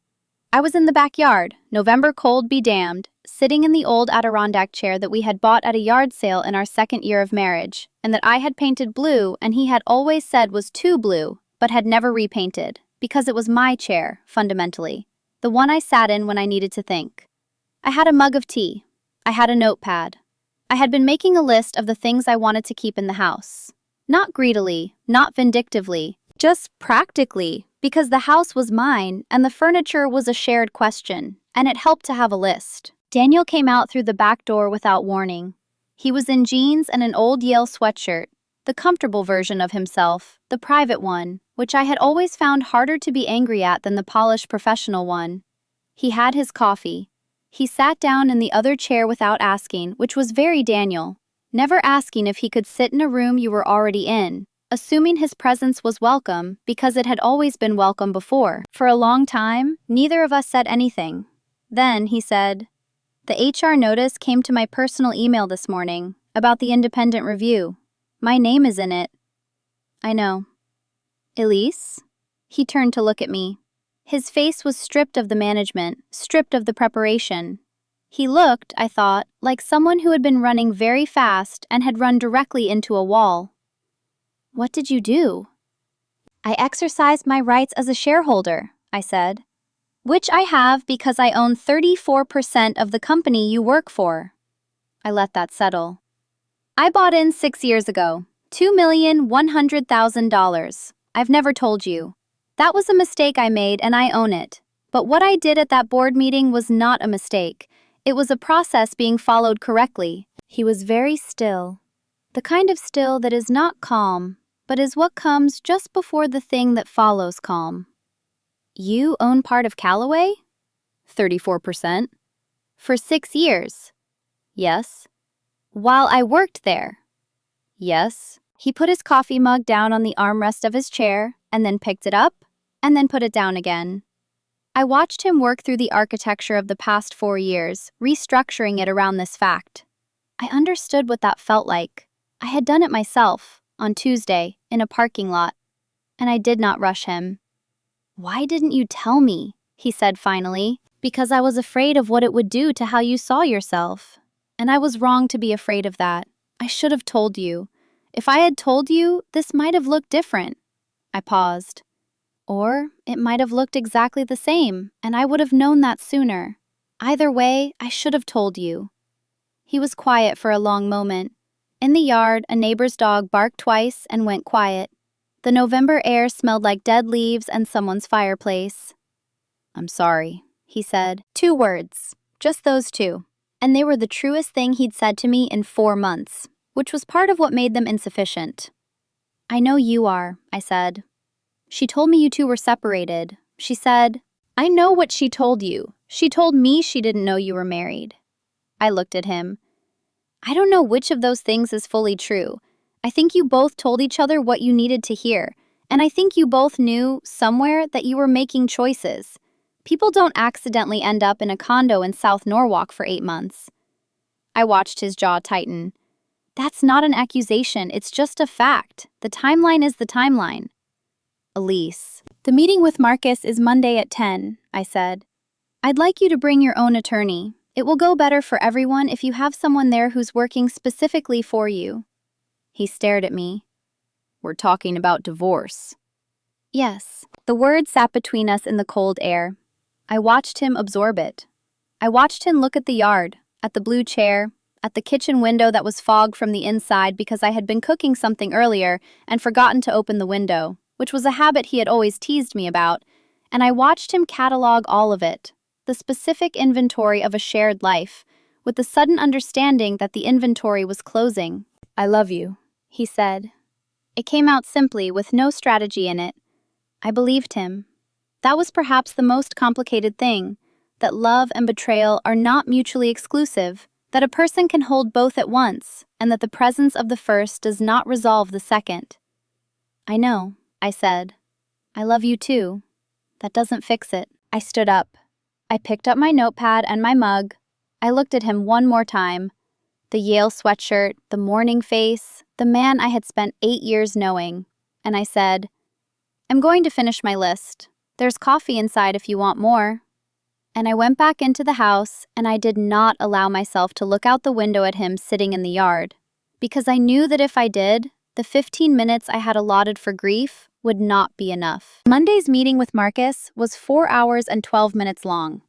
I was in the backyard, November cold be damned, sitting in the old Adirondack chair that we had bought at a yard sale in our second year of marriage, and that I had painted blue and he had always said was too blue, but had never repainted, because it was my chair, fundamentally, the one I sat in when I needed to think. I had a mug of tea. I had a notepad. I had been making a list of the things I wanted to keep in the house. Not greedily, not vindictively, just practically, because the house was mine and the furniture was a shared question, and it helped to have a list. Daniel came out through the back door without warning. He was in jeans and an old Yale sweatshirt, the comfortable version of himself, the private one, which I had always found harder to be angry at than the polished professional one. He had his coffee. He sat down in the other chair without asking, which was very Daniel, never asking if he could sit in a room you were already in, assuming his presence was welcome because it had always been welcome before. For a long time, neither of us said anything. Then he said, "The HR notice came to my personal email this morning about the independent review. My name is in it." "I know." "Elise?" He turned to look at me. His face was stripped of the management, stripped of the preparation. He looked, I thought, like someone who had been running very fast and had run directly into a wall. "What did you do?" "I exercised my rights as a shareholder," I said. "Which I have because I own 34% of the company you work for." I let that settle. "I bought in 6 years ago. $2,100,000. I've never told you. That was a mistake I made and I own it. But what I did at that board meeting was not a mistake. It was a process being followed correctly." He was very still. The kind of still that is not calm, but is what comes just before the thing that follows calm. "You own part of Callaway?" 34%. "For 6 years?" "Yes." "While I worked there?" "Yes." He put his coffee mug down on the armrest of his chair, and then picked it up, and then put it down again. I watched him work through the architecture of the past 4 years, restructuring it around this fact. I understood what that felt like. I had done it myself, on Tuesday, in a parking lot, and I did not rush him. "Why didn't you tell me?" he said finally. "Because I was afraid of what it would do to how you saw yourself. And I was wrong to be afraid of that. I should have told you. If I had told you, this might have looked different." I paused. "Or it might have looked exactly the same, and I would have known that sooner. Either way, I should have told you." He was quiet for a long moment. In the yard, a neighbor's dog barked twice and went quiet. The November air smelled like dead leaves and someone's fireplace. "I'm sorry," he said. 2 words. Just those 2. And they were the truest thing he'd said to me in 4 months, which was part of what made them insufficient. "I know you are," I said. "She told me you two were separated. She said—" "I know what she told you. She told me she didn't know you were married." I looked at him. "I don't know which of those things is fully true. I think you both told each other what you needed to hear, and I think you both knew, somewhere, that you were making choices. People don't accidentally end up in a condo in South Norwalk for 8 months. I watched his jaw tighten. "That's not an accusation, it's just a fact. The timeline is the timeline." "Elise, the meeting with Marcus is Monday at 10, I said. "I'd like you to bring your own attorney. It will go better for everyone if you have someone there who's working specifically for you." He stared at me. "We're talking about divorce." Yes. The word sat between us in the cold air. I watched him absorb it. I watched him look at the yard, at the blue chair, at the kitchen window that was fogged from the inside because I had been cooking something earlier and forgotten to open the window, which was a habit he had always teased me about, and I watched him catalog all of it, the specific inventory of a shared life, with the sudden understanding that the inventory was closing. "I love you," he said. It came out simply, with no strategy in it. I believed him. That was perhaps the most complicated thing, that love and betrayal are not mutually exclusive, that a person can hold both at once, and that the presence of the first does not resolve the second. "I know," I said. "I love you too. That doesn't fix it." I stood up. I picked up my notepad and my mug. I looked at him one more time. The Yale sweatshirt, the morning face, the man I had spent 8 years knowing. And I said, "I'm going to finish my list. There's coffee inside if you want more." And I went back into the house, and I did not allow myself to look out the window at him sitting in the yard, because I knew that if I did, the 15 minutes I had allotted for grief would not be enough. Monday's meeting with Marcus was 4 hours and 12 minutes long.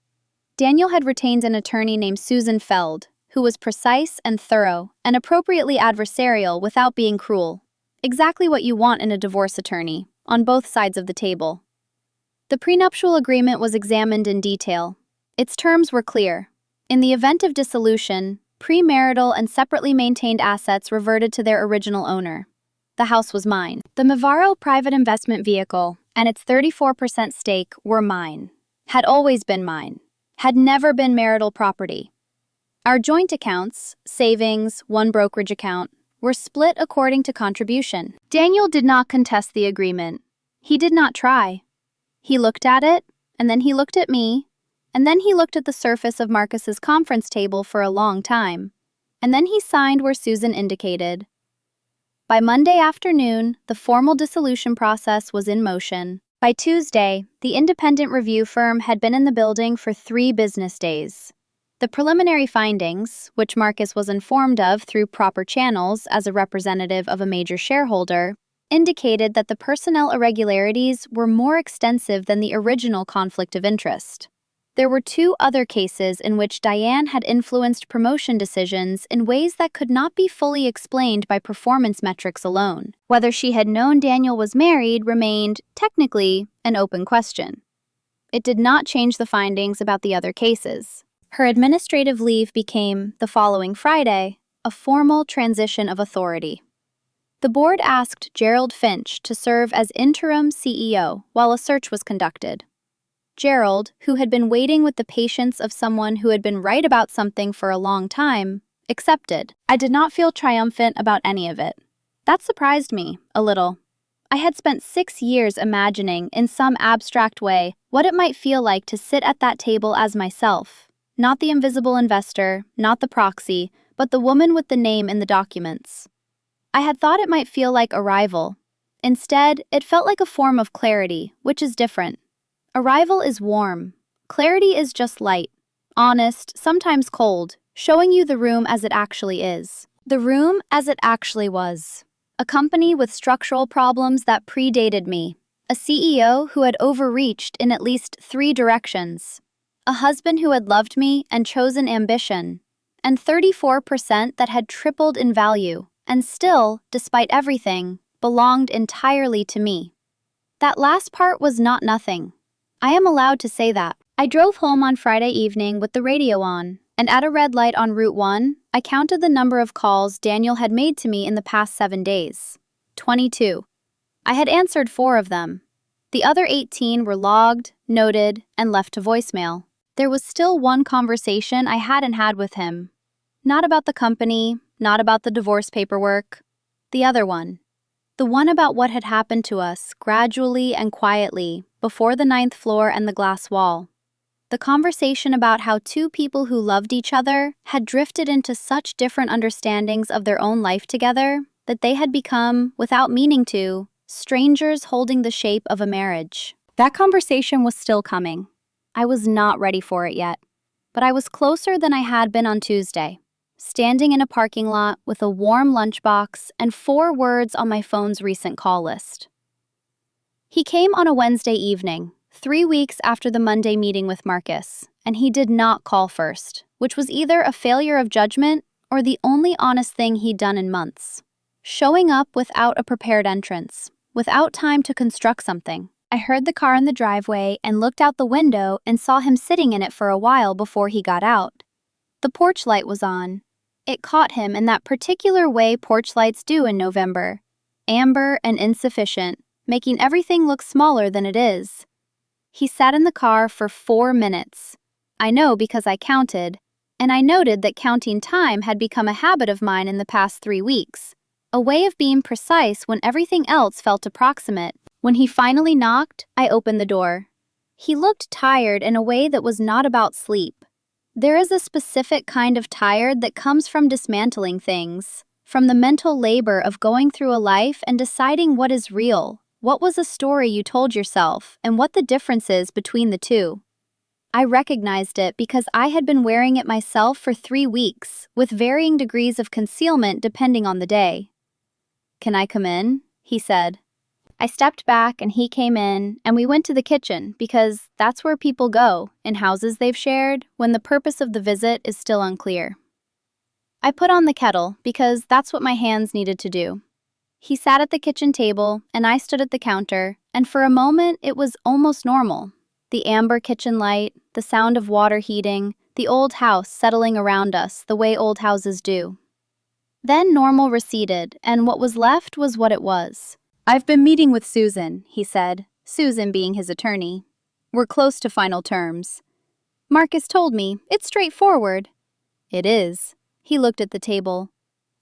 Daniel had retained an attorney named Susan Feld, who was precise and thorough, and appropriately adversarial without being cruel. Exactly what you want in a divorce attorney, on both sides of the table. The prenuptial agreement was examined in detail. Its terms were clear. In the event of dissolution, premarital and separately maintained assets reverted to their original owner. The house was mine. The Mavaro private investment vehicle and its 34% stake were mine, had always been mine, had never been marital property. Our joint accounts, savings, one brokerage account, were split according to contribution. Daniel did not contest the agreement. He did not try. He looked at it, and then he looked at me, and then he looked at the surface of Marcus's conference table for a long time, and then he signed where Susan indicated. By Monday afternoon, the formal dissolution process was in motion. By Tuesday, the independent review firm had been in the building for 3 business days. The preliminary findings, which Marcus was informed of through proper channels as a representative of a major shareholder, indicated that the personnel irregularities were more extensive than the original conflict of interest. There were 2 other cases in which Diane had influenced promotion decisions in ways that could not be fully explained by performance metrics alone. Whether she had known Daniel was married remained, technically, an open question. It did not change the findings about the other cases. Her administrative leave became, the following Friday, a formal transition of authority. The board asked Gerald Finch to serve as interim CEO while a search was conducted. Gerald, who had been waiting with the patience of someone who had been right about something for a long time, accepted. I did not feel triumphant about any of it. That surprised me, a little. I had spent 6 years imagining, in some abstract way, what it might feel like to sit at that table as myself. Not the invisible investor, not the proxy, but the woman with the name in the documents. I had thought it might feel like arrival. Instead, it felt like a form of clarity, which is different. Arrival is warm. Clarity is just light, honest, sometimes cold, showing you the room as it actually is. The room as it actually was. A company with structural problems that predated me. A CEO who had overreached in at least 3 directions. A husband who had loved me and chosen ambition. And 34% that had tripled in value, and still, despite everything, belonged entirely to me. That last part was not nothing. I am allowed to say that. I drove home on Friday evening with the radio on, and at a red light on Route 1, I counted the number of calls Daniel had made to me in the past 7 days. 22. I had answered 4 of them. The other 18 were logged, noted, and left to voicemail. There was still one conversation I hadn't had with him. Not about the company, not about the divorce paperwork. The other one. The one about what had happened to us, gradually and quietly, before the 9th floor and the glass wall. The conversation about how 2 people who loved each other had drifted into such different understandings of their own life together that they had become, without meaning to, strangers holding the shape of a marriage. That conversation was still coming. I was not ready for it yet, but I was closer than I had been on Tuesday. Standing in a parking lot with a warm lunchbox and 4 words on my phone's recent call list. He came on a Wednesday evening, 3 weeks after the Monday meeting with Marcus, and he did not call first, which was either a failure of judgment or the only honest thing he'd done in months. Showing up without a prepared entrance, without time to construct something. I heard the car in the driveway and looked out the window and saw him sitting in it for a while before he got out. The porch light was on. It caught him in that particular way porch lights do in November. Amber and insufficient, making everything look smaller than it is. He sat in the car for 4 minutes. I know because I counted, and I noted that counting time had become a habit of mine in the past 3 weeks. A way of being precise when everything else felt approximate. When he finally knocked, I opened the door. He looked tired in a way that was not about sleep. There is a specific kind of tired that comes from dismantling things, from the mental labor of going through a life and deciding what is real, what was a story you told yourself, and what the difference is between the two. I recognized it because I had been wearing it myself for 3 weeks, with varying degrees of concealment depending on the day. "Can I come in?" he said. I stepped back and he came in, and we went to the kitchen because that's where people go, in houses they've shared, when the purpose of the visit is still unclear. I put on the kettle because that's what my hands needed to do. He sat at the kitchen table, and I stood at the counter, and for a moment it was almost normal. The amber kitchen light, the sound of water heating, the old house settling around us the way old houses do. Then normal receded, and what was left was what it was. "I've been meeting with Susan," he said, Susan being his attorney. "We're close to final terms. Marcus told me, it's straightforward." "It is." He looked at the table.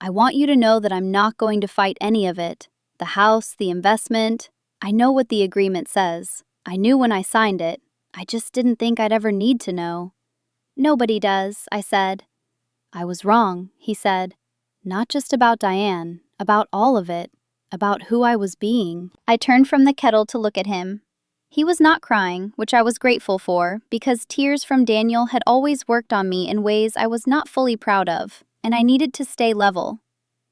"I want you to know that I'm not going to fight any of it. The house, the investment. I know what the agreement says. I knew when I signed it. I just didn't think I'd ever need to know." "Nobody does," I said. "I was wrong," he said. "Not just about Diane, about all of it, about who I was being." I turned from the kettle to look at him. He was not crying, which I was grateful for, because tears from Daniel had always worked on me in ways I was not fully proud of, and I needed to stay level.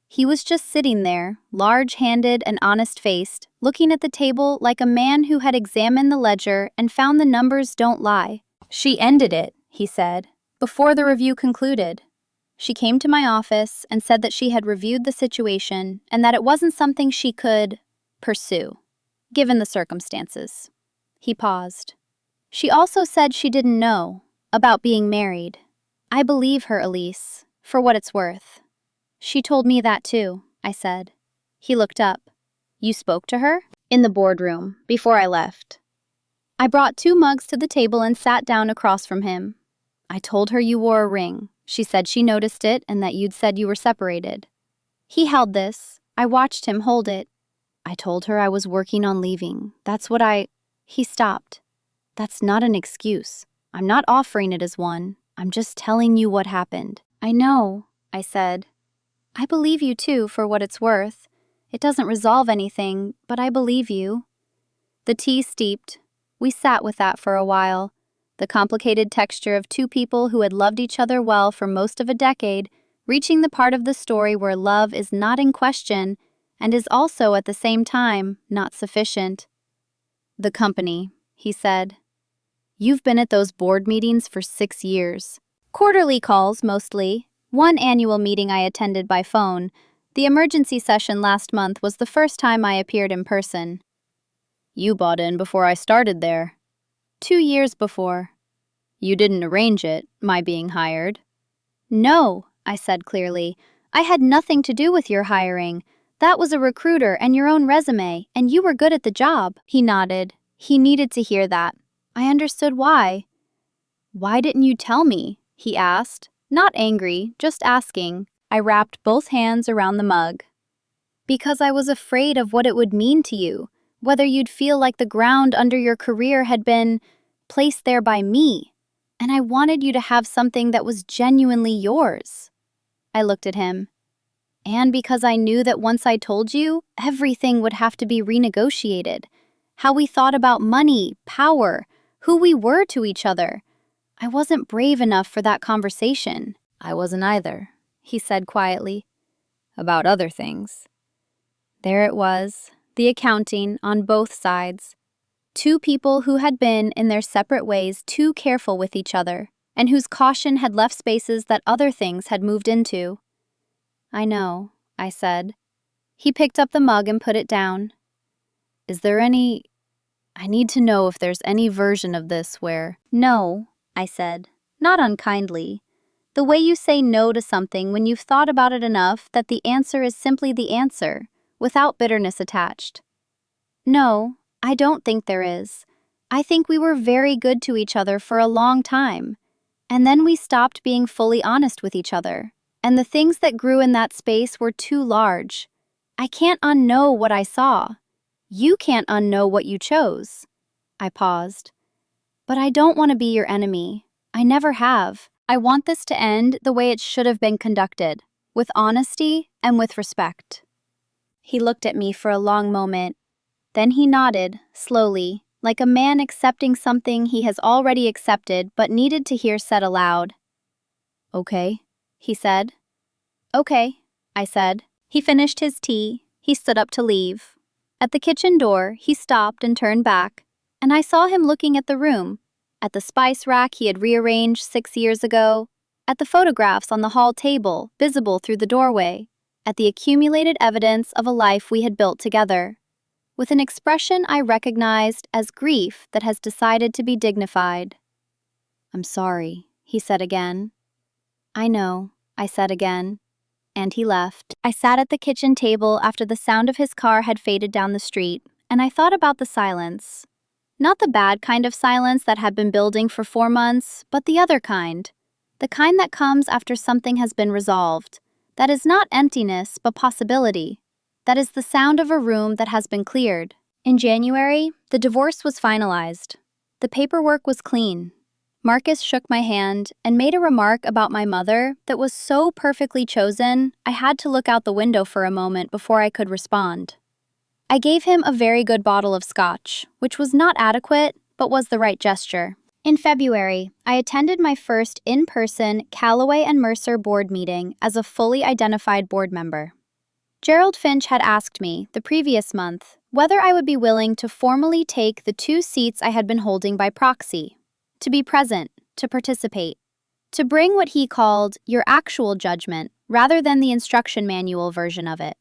He was just sitting there, large-handed and honest-faced, looking at the table like a man who had examined the ledger and found the numbers don't lie. "She ended it," he said, "before the review concluded. She came to my office and said that she had reviewed the situation and that it wasn't something she could pursue, given the circumstances." He paused. "She also said she didn't know about being married. I believe her, Elise, for what it's worth." "She told me that too," I said. He looked up. "You spoke to her?" "In the boardroom, before I left." I brought 2 mugs to the table and sat down across from him. "I told her you wore a ring. She said she noticed it and that you'd said you were separated." He held this. I watched him hold it. "I told her I was working on leaving. That's what I—" He stopped. "That's not an excuse. I'm not offering it as one. I'm just telling you what happened." "I know," I said. "I believe you too, for what it's worth. It doesn't resolve anything, but I believe you." The tea steeped. We sat with that for a while. The complicated texture of 2 people who had loved each other well for most of a decade, reaching the part of the story where love is not in question and is also at the same time not sufficient. "The company," he said. "You've been at those board meetings for 6 years. Quarterly calls, mostly. 1 annual meeting I attended by phone. The emergency session last month was the first time I appeared in person." "You bought in before I started there." 2 years before." "You didn't arrange it, my being hired." "No," I said clearly. "I had nothing to do with your hiring. That was a recruiter and your own resume, and you were good at the job." He nodded. He needed to hear that. I understood why. "Why didn't you tell me?" he asked. Not angry, just asking. I wrapped both hands around the mug. "Because I was afraid of what it would mean to you, whether you'd feel like the ground under your career had been placed there by me, and I wanted you to have something that was genuinely yours." I looked at him. "And because I knew that once I told you, everything would have to be renegotiated. How we thought about money, power, who we were to each other. I wasn't brave enough for that conversation." "I wasn't either," he said quietly. "About other things." There it was, the accounting on both sides. 2 people who had been, in their separate ways, too careful with each other, and whose caution had left spaces that other things had moved into. I know, I said. He picked up the mug and put it down. Is there any... I need to know if there's any version of this where... No, I said, not unkindly. The way you say no to something when you've thought about it enough that the answer is simply the answer, without bitterness attached. No, I don't think there is. I think we were very good to each other for a long time. And then we stopped being fully honest with each other. And the things that grew in that space were too large. I can't unknow what I saw. You can't unknow what you chose. I paused. But I don't want to be your enemy. I never have. I want this to end the way it should have been conducted, with honesty and with respect. He looked at me for a long moment. Then he nodded, slowly, like a man accepting something he has already accepted but needed to hear said aloud. Okay, he said. Okay, I said. He finished his tea. He stood up to leave. At the kitchen door, he stopped and turned back, and I saw him looking at the room, at the spice rack he had rearranged 6 years ago, at the photographs on the hall table visible through the doorway, at the accumulated evidence of a life we had built together, with an expression I recognized as grief that has decided to be dignified. I'm sorry, he said again. I know, I said again. And he left. I sat at the kitchen table after the sound of his car had faded down the street, and I thought about the silence. Not the bad kind of silence that had been building for 4 months, but the other kind. The kind that comes after something has been resolved. That is not emptiness, but possibility. That is the sound of a room that has been cleared. In January, the divorce was finalized. The paperwork was clean. Marcus shook my hand and made a remark about my mother that was so perfectly chosen, I had to look out the window for a moment before I could respond. I gave him a very good bottle of scotch, which was not adequate, but was the right gesture. In February, I attended my first in-person Callaway and Mercer board meeting as a fully identified board member. Gerald Finch had asked me, the previous month, whether I would be willing to formally take the 2 seats I had been holding by proxy. To be present, to participate, to bring what he called your actual judgment rather than the instruction manual version of it.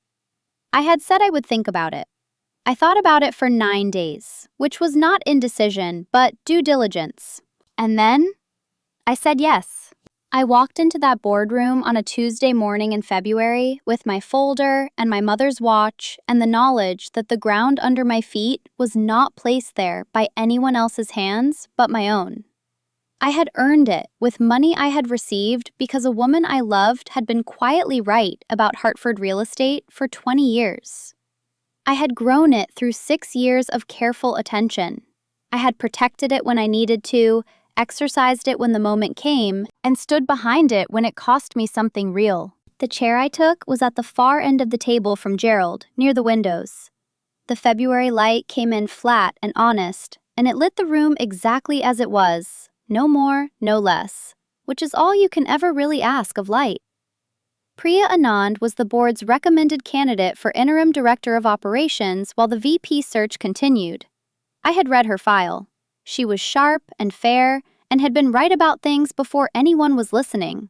I had said I would think about it. I thought about it for 9 days, which was not indecision, but due diligence. And then, I said yes. I walked into that boardroom on a Tuesday morning in February with my folder and my mother's watch and the knowledge that the ground under my feet was not placed there by anyone else's hands but my own. I had earned it with money I had received because a woman I loved had been quietly right about Hartford real estate for 20 years. I had grown it through 6 years of careful attention. I had protected it when I needed to, exercised it when the moment came, and stood behind it when it cost me something real. The chair I took was at the far end of the table from Gerald, near the windows. The February light came in flat and honest, and it lit the room exactly as it was, no more, no less, which is all you can ever really ask of light. Priya Anand was the board's recommended candidate for interim director of operations while the VP search continued. I had read her file. She was sharp and fair and had been right about things before anyone was listening.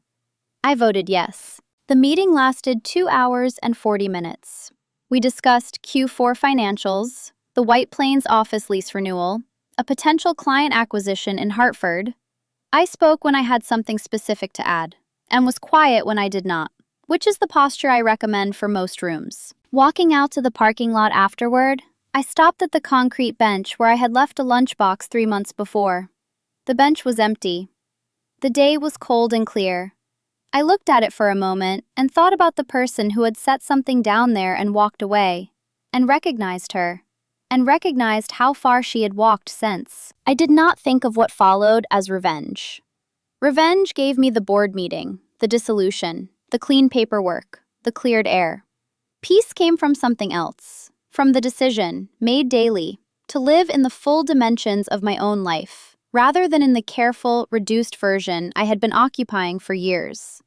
I voted yes. The meeting lasted 2 hours and 40 minutes. We discussed Q4 financials, the White Plains office lease renewal, a potential client acquisition in Hartford. I spoke when I had something specific to add, and was quiet when I did not, which is the posture I recommend for most rooms. Walking out to the parking lot afterward, I stopped at the concrete bench where I had left a lunchbox 3 months before. The bench was empty. The day was cold and clear. I looked at it for a moment and thought about the person who had set something down there and walked away, and recognized her, and recognized how far she had walked since. I did not think of what followed as revenge. Revenge gave me the board meeting, the dissolution, the clean paperwork, the cleared air. Peace came from something else. From the decision, made daily, to live in the full dimensions of my own life, rather than in the careful, reduced version I had been occupying for years.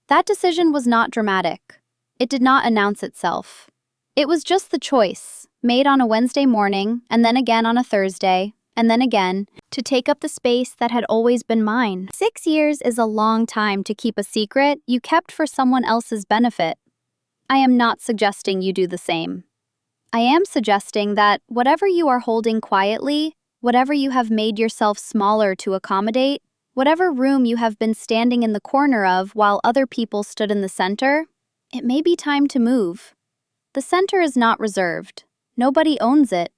That decision was not dramatic. It did not announce itself. It was just the choice, made on a Wednesday morning, and then again on a Thursday, and then again, to take up the space that had always been mine. 6 years is a long time to keep a secret you kept for someone else's benefit. I am not suggesting you do the same. I am suggesting that whatever you are holding quietly, whatever you have made yourself smaller to accommodate, whatever room you have been standing in the corner of while other people stood in the center, it may be time to move. The center is not reserved. Nobody owns it.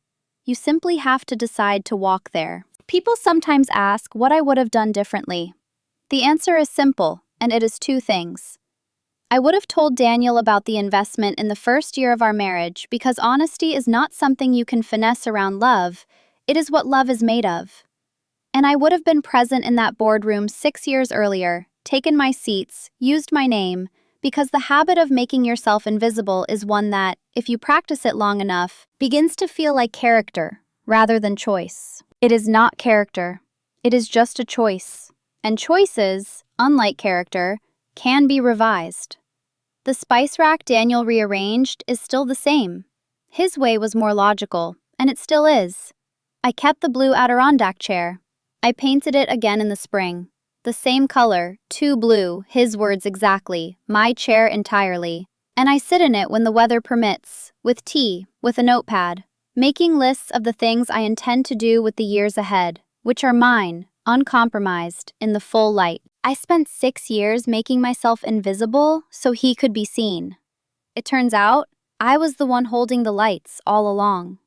You simply have to decide to walk there. People sometimes ask what I would have done differently. The answer is simple, and it is two things. I would have told Daniel about the investment in the first year of our marriage because honesty is not something you can finesse around love, it is what love is made of. And I would have been present in that boardroom 6 years earlier, taken my seats, used my name, because the habit of making yourself invisible is one that, if you practice it long enough, begins to feel like character rather than choice. It is not character. It is just a choice. And choices, unlike character, can be revised. The spice rack Daniel rearranged is still the same. His way was more logical, and it still is. I kept the blue Adirondack chair. I painted it again in the spring. The same color, too blue, his words exactly, my chair entirely. And I sit in it when the weather permits, with tea, with a notepad, making lists of the things I intend to do with the years ahead, which are mine, uncompromised, in the full light. I spent 6 years making myself invisible so he could be seen. It turns out, I was the one holding the lights all along.